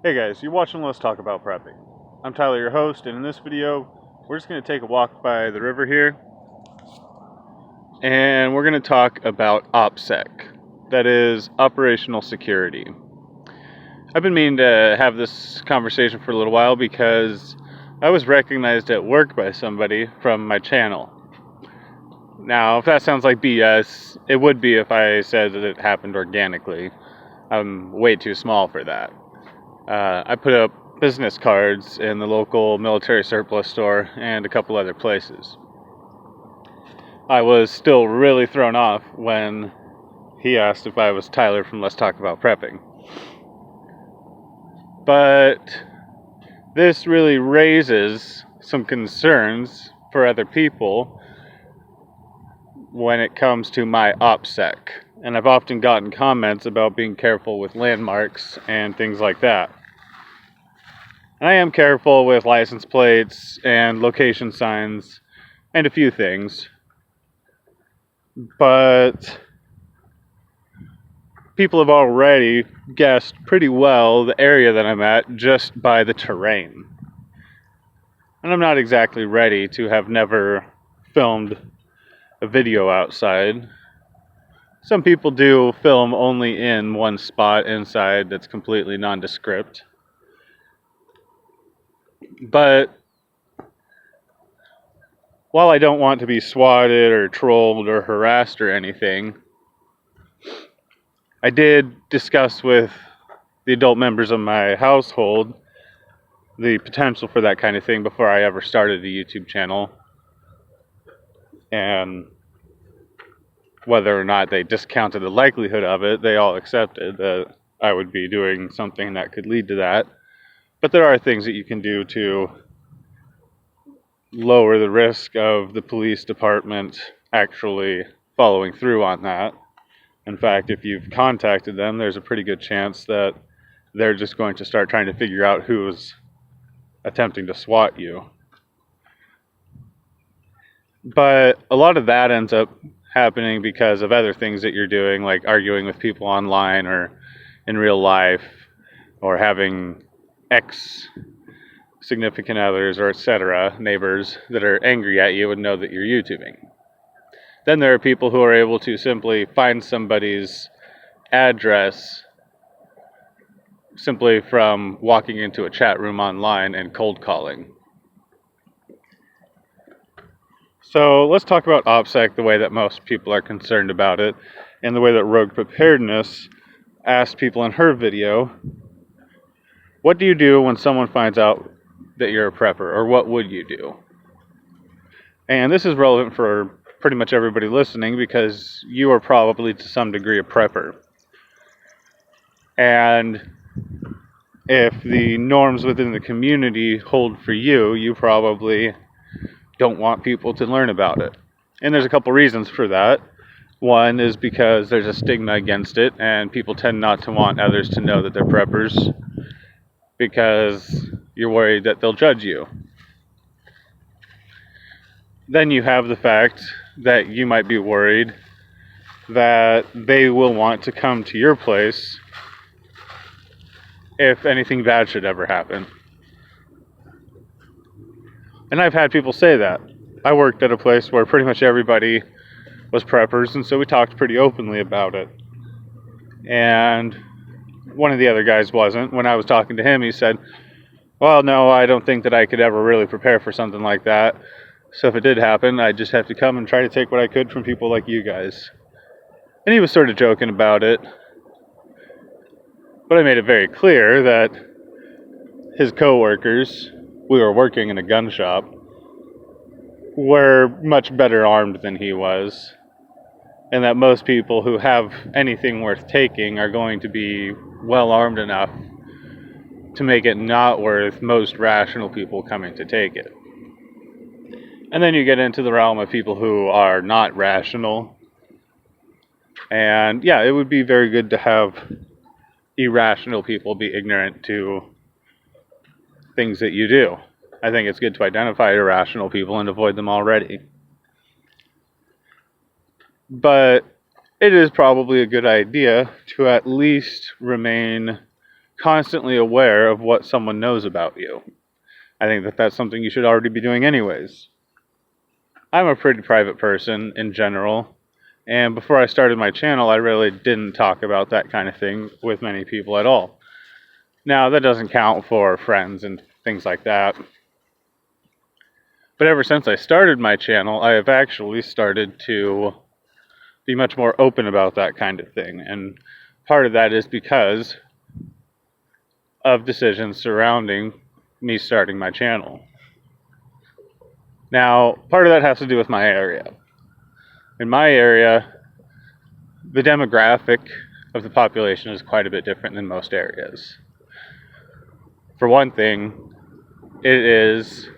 Hey guys, you're watching Let's Talk About Prepping. I'm Tyler, your host, and in this video, we're just going to take a walk by the river here, and we're going to talk about Opsec, that is, operational security. I've been meaning to have this conversation for a little while because I was recognized at work by somebody from my channel. Now, if that sounds like BS, it would be if I said that it happened organically. I'm way too small for that. I put up business cards in the local military surplus store and a couple other places. I was still really thrown off when he asked if I was Tyler from Let's Talk About Prepping. But this really raises some concerns for other people when it comes to my Opsec. And I've often gotten comments about being careful with landmarks and things like that. And I am careful with license plates and location signs and a few things. But people have already guessed pretty well the area that I'm at just by the terrain. And I'm not exactly ready to have never filmed a video outside. Some people do film only in one spot inside that's completely nondescript. But while I don't want to be swatted or trolled or harassed or anything, I did discuss with the adult members of my household the potential for that kind of thing before I ever started a YouTube channel. And whether or not they discounted the likelihood of it, they all accepted that I would be doing something that could lead to that. But there are things that you can do to lower the risk of the police department actually following through on that. In fact, if you've contacted them, there's a pretty good chance that they're just going to start trying to figure out who's attempting to swat you. But a lot of that ends up happening because of other things that you're doing, like arguing with people online or in real life, or having ex-significant others or etc., neighbors that are angry at you and know that you're YouTubing. Then there are people who are able to simply find somebody's address simply from walking into a chat room online and cold calling. So let's talk about Opsec the way that most people are concerned about it, and the way that Rogue Preparedness asked people in her video, what do you do when someone finds out that you're a prepper, or what would you do? And this is relevant for pretty much everybody listening because you are probably to some degree a prepper. And if the norms within the community hold for you, you probably don't want people to learn about it. And there's a couple reasons for that. One is because there's a stigma against it, and people tend not to want others to know that they're preppers because you're worried that they'll judge you. Then you have the fact that you might be worried that they will want to come to your place if anything bad should ever happen. And I've had people say that. I worked at a place where pretty much everybody was preppers, and so we talked pretty openly about it. And one of the other guys wasn't. When I was talking to him, he said, well, no, I don't think that I could ever really prepare for something like that. So if it did happen, I'd just have to come and try to take what I could from people like you guys. And he was sort of joking about it. But I made it very clear that his coworkers, we were working in a gun shop, were much better armed than he was. And that most people who have anything worth taking are going to be well armed enough to make it not worth most rational people coming to take it. And then you get into the realm of people who are not rational. And yeah, it would be very good to have irrational people be ignorant to things that you do. I think it's good to identify irrational people and avoid them already. But it is probably a good idea to at least remain constantly aware of what someone knows about you. I think that that's something you should already be doing anyways. I'm a pretty private person in general, and before I started my channel, I really didn't talk about that kind of thing with many people at all. Now, that doesn't count for friends and things like that. But ever since I started my channel, I have actually started to be much more open about that kind of thing. And part of that is because of decisions surrounding me starting my channel. Now, part of that has to do with my area. In my area, the demographic of the population is quite a bit different than most areas. For one thing, it is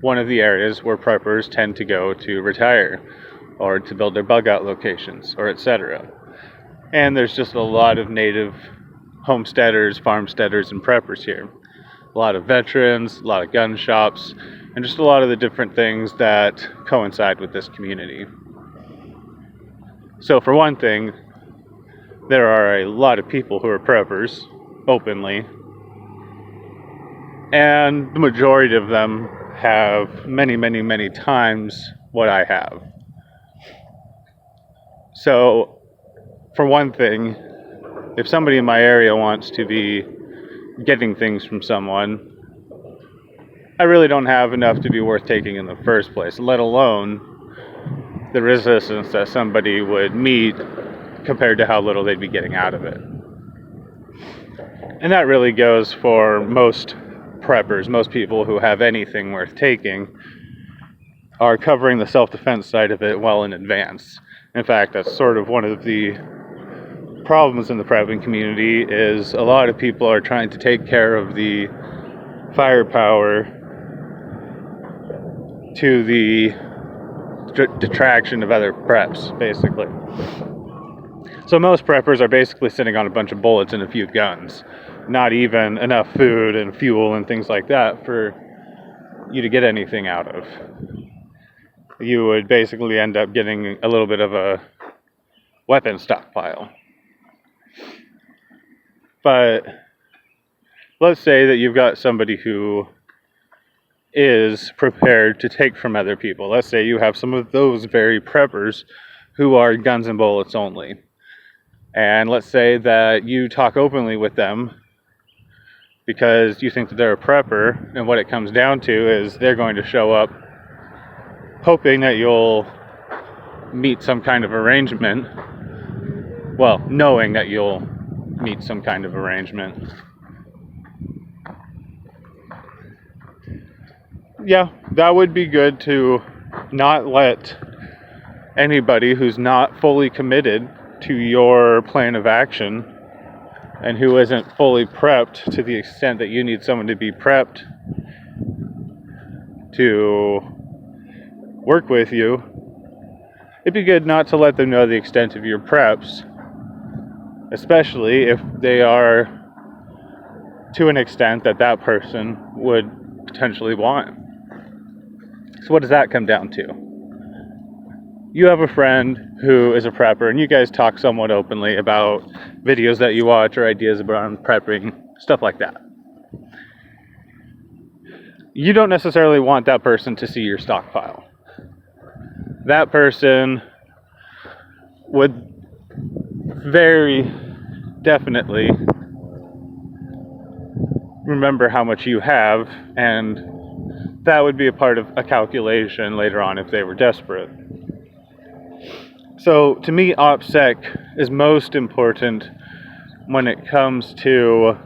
one of the areas where preppers tend to go to retire or to build their bug out locations or etc. And there's just a lot of native homesteaders, farmsteaders, and preppers here. A lot of veterans, a lot of gun shops, and just a lot of the different things that coincide with this community. So for one thing, there are a lot of people who are preppers, openly, and the majority of them have many times what I have. So, for one thing, if somebody in my area wants to be getting things from someone, I really don't have enough to be worth taking in the first place, let alone the resistance that somebody would meet compared to how little they'd be getting out of it. And that really goes for most preppers. Most people who have anything worth taking are covering the self-defense side of it well in advance. In fact, that's sort of one of the problems in the prepping community, is a lot of people are trying to take care of the firepower to the detraction of other preps, basically. So most preppers are basically sitting on a bunch of bullets and a few guns, not even enough food and fuel and things like that for you to get anything out of. You would basically end up getting a little bit of a weapon stockpile. But let's say that you've got somebody who is prepared to take from other people. Let's say you have some of those very preppers who are guns and bullets only. And let's say that you talk openly with them because you think that they're a prepper, and what it comes down to is they're going to show up hoping that you'll meet some kind of arrangement. Well, knowing that you'll meet some kind of arrangement. Yeah, that would be good to not let anybody who's not fully committed to your plan of action and who isn't fully prepped to the extent that you need someone to be prepped to work with you, it'd be good not to let them know the extent of your preps, especially if they are to an extent that that person would potentially want. So what does that come down to? You have a friend who is a prepper, and you guys talk somewhat openly about videos that you watch or ideas around prepping, stuff like that. You don't necessarily want that person to see your stockpile. That person would very definitely remember how much you have, and that would be a part of a calculation later on if they were desperate. So to me, Opsec is most important when it comes to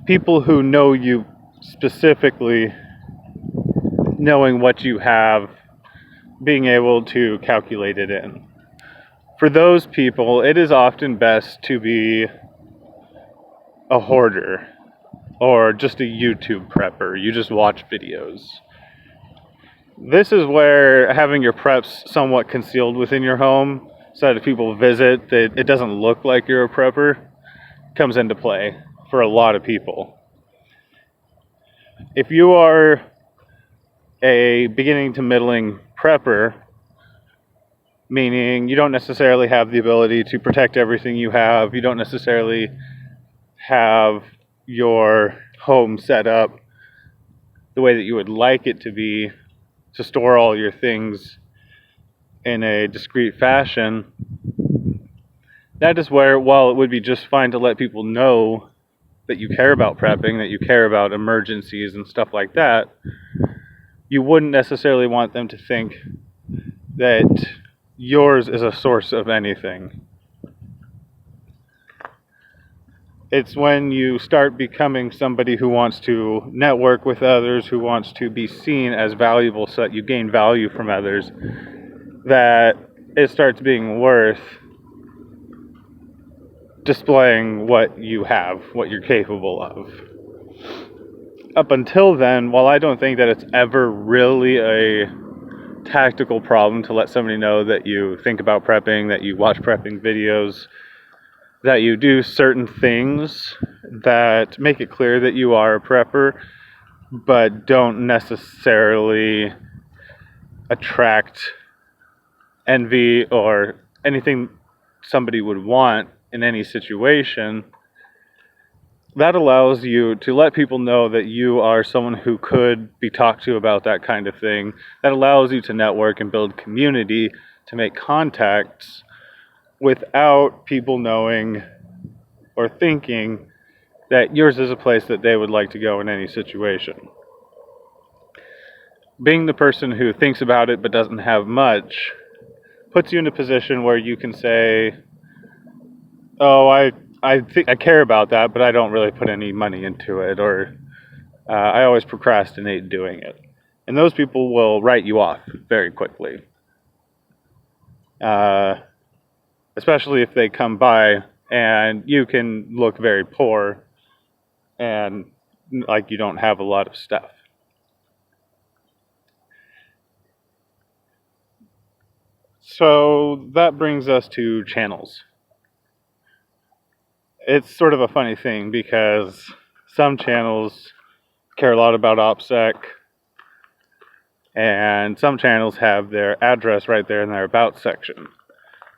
people who know you specifically, knowing what you have, being able to calculate it in. For those people, it is often best to be a hoarder or just a YouTube prepper. You just watch videos. This is where having your preps somewhat concealed within your home so that if people visit, that it doesn't look like you're a prepper, comes into play for a lot of people. If you are a beginning to middling prepper, meaning you don't necessarily have the ability to protect everything you have, you don't necessarily have your home set up the way that you would like it to be, to store all your things in a discrete fashion, that is where, while it would be just fine to let people know that you care about prepping, that you care about emergencies and stuff like that, you wouldn't necessarily want them to think that yours is a source of anything. It's when you start becoming somebody who wants to network with others, who wants to be seen as valuable so that you gain value from others, that it starts being worth displaying what you have, what you're capable of. Up until then, while I don't think that it's ever really a tactical problem to let somebody know that you think about prepping, that you watch prepping videos, that you do certain things that make it clear that you are a prepper, but don't necessarily attract envy or anything somebody would want in any situation, that allows you to let people know that you are someone who could be talked to about that kind of thing. That allows you to network and build community, to make contacts without people knowing or thinking that yours is a place that they would like to go in any situation. Being the person who thinks about it but doesn't have much puts you in a position where you can say, oh, I care about that, but I don't really put any money into it, or I always procrastinate doing it. And those people will write you off very quickly. Especially if they come by and you can look very poor and like you don't have a lot of stuff. So that brings us to channels. It's sort of a funny thing because some channels care a lot about Opsec, and some channels have their address right there in their About section.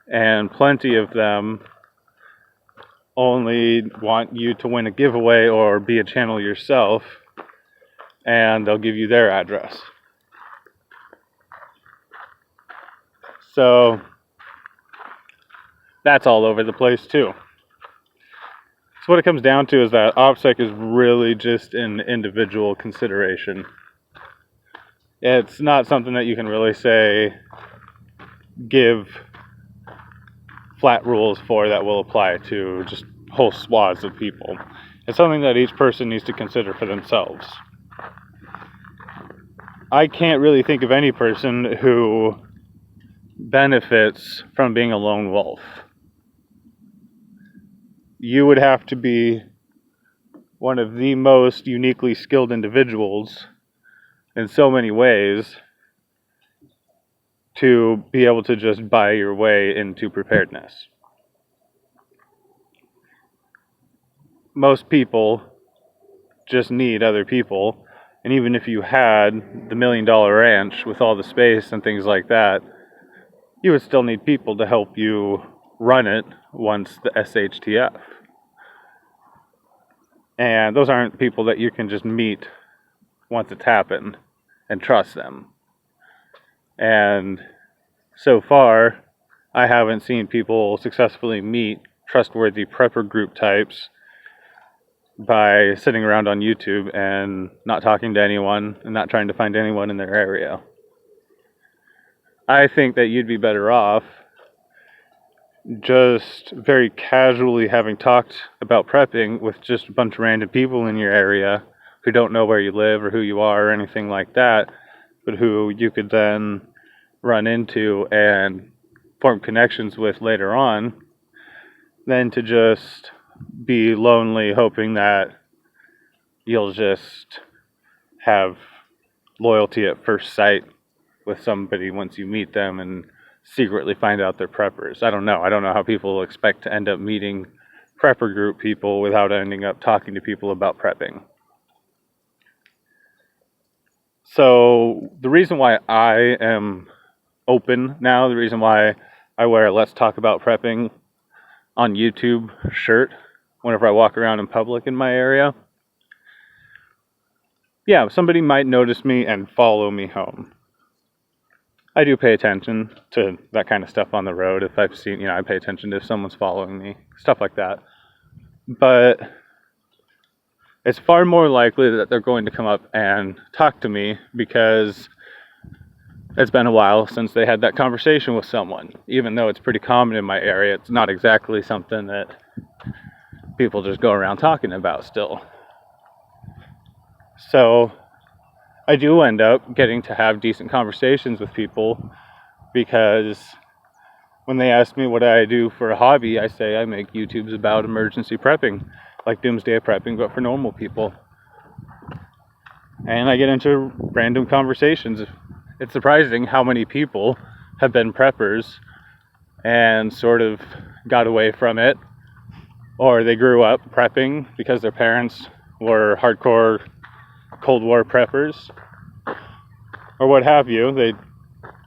And plenty of them only want you to win a giveaway or be a channel yourself, and they'll give you their address. So that's all over the place too. So what it comes down to is that Opsec is really just an individual consideration. It's not something that you can really say, give flat rules for that will apply to just whole swaths of people. It's something that each person needs to consider for themselves. I can't really think of any person who benefits from being a lone wolf. You would have to be one of the most uniquely skilled individuals in so many ways to be able to just buy your way into preparedness. Most people just need other people, and even if you had the $1 million ranch with all the space and things like that, you would still need people to help you run it once the SHTF. And those aren't people that you can just meet once it's happened and trust them. And so far, I haven't seen people successfully meet trustworthy prepper group types by sitting around on YouTube and not talking to anyone and not trying to find anyone in their area. I think that you'd be better off just very casually having talked about prepping with just a bunch of random people in your area who don't know where you live or who you are or anything like that, but who you could then run into and form connections with later on, than to just be lonely hoping that you'll just have loyalty at first sight with somebody once you meet them and secretly find out they're preppers. I don't know how people expect to end up meeting prepper group people without ending up talking to people about prepping. So the reason why I am open now, the reason why I wear a Let's Talk About Prepping on YouTube shirt, whenever I walk around in public in my area. Yeah, somebody might notice me and follow me home. I do pay attention to that kind of stuff on the road. If I've seen, I pay attention to if someone's following me, stuff like that. But it's far more likely that they're going to come up and talk to me because it's been a while since they had that conversation with someone. Even though it's pretty common in my area, it's not exactly something that people just go around talking about still. So I do end up getting to have decent conversations with people because when they ask me what I do for a hobby, I say I make YouTubes about emergency prepping, like doomsday prepping, but for normal people. And I get into random conversations. It's surprising how many people have been preppers and sort of got away from it, or they grew up prepping because their parents were hardcore Cold War preppers, or what have you. They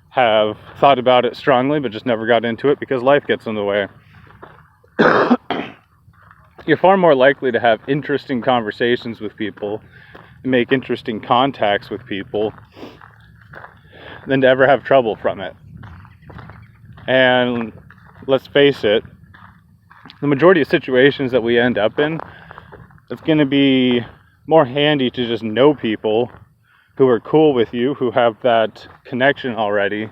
have thought about it strongly but just never got into it because life gets in the way. You're far more likely to have interesting conversations with people and make interesting contacts with people than to ever have trouble from it. And let's face it, the majority of situations that we end up in, it's going to be more handy to just know people who are cool with you, who have that connection already,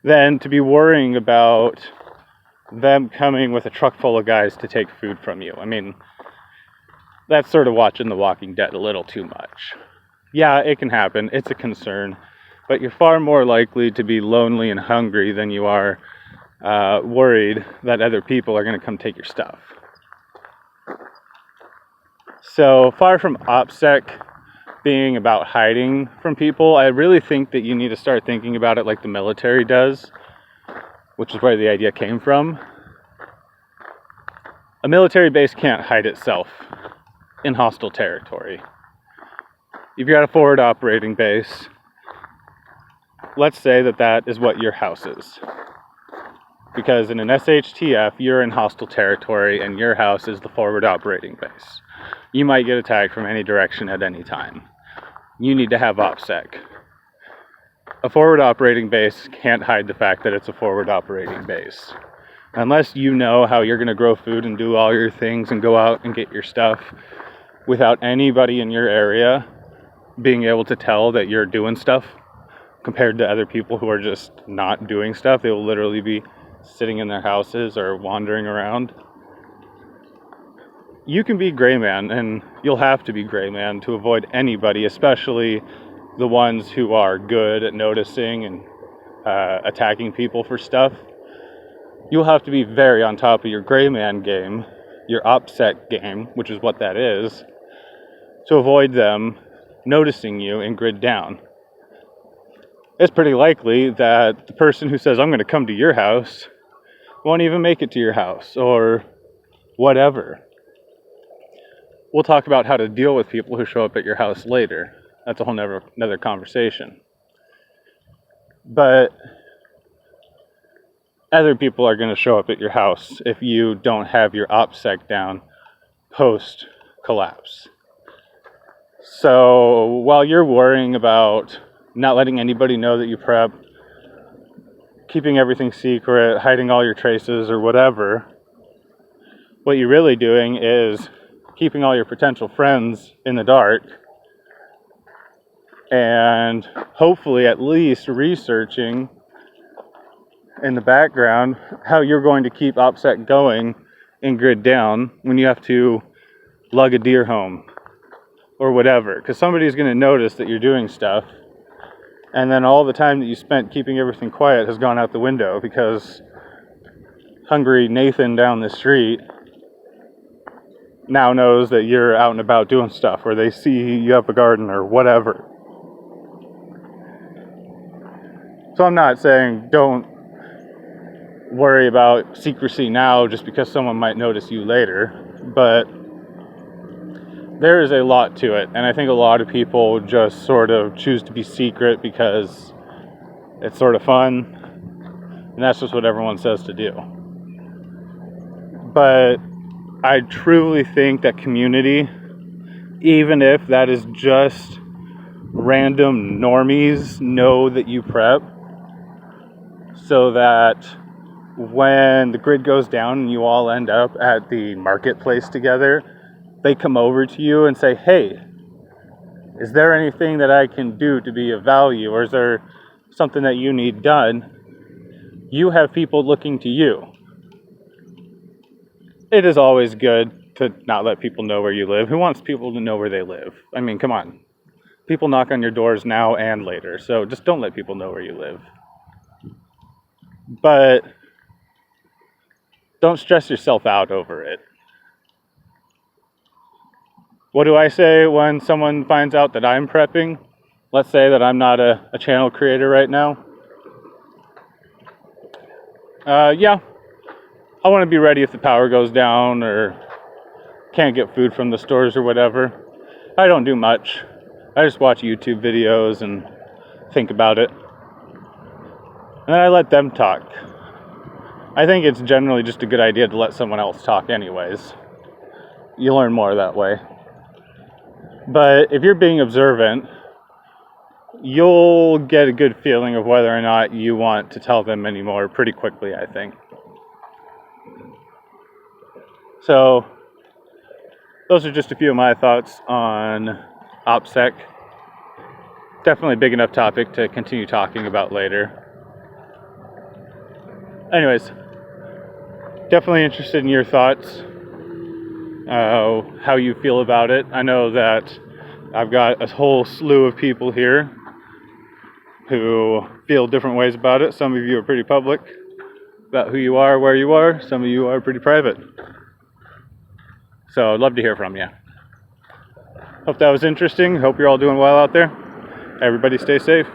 than to be worrying about them coming with a truck full of guys to take food from you. I mean, that's sort of watching The Walking Dead a little too much. Yeah, it can happen. It's a concern. But you're far more likely to be lonely and hungry than you are worried that other people are going to come take your stuff. So far from Opsec being about hiding from people, I really think that you need to start thinking about it like the military does, which is where the idea came from. A military base can't hide itself in hostile territory. If you're at a forward operating base, let's say that is what your house is. Because in an SHTF, you're in hostile territory and your house is the forward operating base. You might get attacked from any direction at any time. You need to have Opsec. A forward operating base can't hide the fact that it's a forward operating base. Unless you know how you're going to grow food and do all your things and go out and get your stuff without anybody in your area being able to tell that you're doing stuff compared to other people who are just not doing stuff. They will literally be sitting in their houses or wandering around. You can be gray man, and you'll have to be gray man to avoid anybody, especially the ones who are good at noticing and attacking people for stuff. You'll have to be very on top of your gray man game, your Opsec game, which is what that is, to avoid them noticing you and grid down. It's pretty likely that the person who says, I'm going to come to your house, won't even make it to your house, or whatever. We'll talk about how to deal with people who show up at your house later. That's a whole another conversation. But other people are going to show up at your house if you don't have your Opsec down post-collapse. So while you're worrying about not letting anybody know that you prep, keeping everything secret, hiding all your traces or whatever, what you're really doing is keeping all your potential friends in the dark and hopefully at least researching in the background how you're going to keep Opsec going and grid down when you have to lug a deer home or whatever, because somebody's going to notice that you're doing stuff, and then all the time that you spent keeping everything quiet has gone out the window because hungry Nathan down the street now knows that you're out and about doing stuff, or they see you have a garden or whatever. So I'm not saying don't worry about secrecy now just because someone might notice you later, but there is a lot to it, and I think a lot of people just sort of choose to be secret because it's sort of fun, and that's just what everyone says to do. But I truly think that community, even if that is just random normies, know that you prep, so that when the grid goes down and you all end up at the marketplace together, they come over to you and say, hey, is there anything that I can do to be of value, or is there something that you need done? You have people looking to you. It is always good to not let people know where you live. Who wants people to know where they live? I mean, come on. People knock on your doors now and later, so just don't let people know where you live. But don't stress yourself out over it. What do I say when someone finds out that I'm prepping? Let's say that I'm not a channel creator right now. Yeah, I want to be ready if the power goes down or can't get food from the stores or whatever. I don't do much. I just watch YouTube videos and think about it. And then I let them talk. I think it's generally just a good idea to let someone else talk anyways. You learn more that way. But if you're being observant, you'll get a good feeling of whether or not you want to tell them anymore pretty quickly, I think. So, those are just a few of my thoughts on Opsec. Definitely a big enough topic to continue talking about later. Anyways, definitely interested in your thoughts, how you feel about it. I know that I've got a whole slew of people here who feel different ways about it. Some of you are pretty public about who you are, where you are. Some of you are pretty private. So I'd love to hear from you. Hope that was interesting. Hope you're all doing well out there. Everybody stay safe.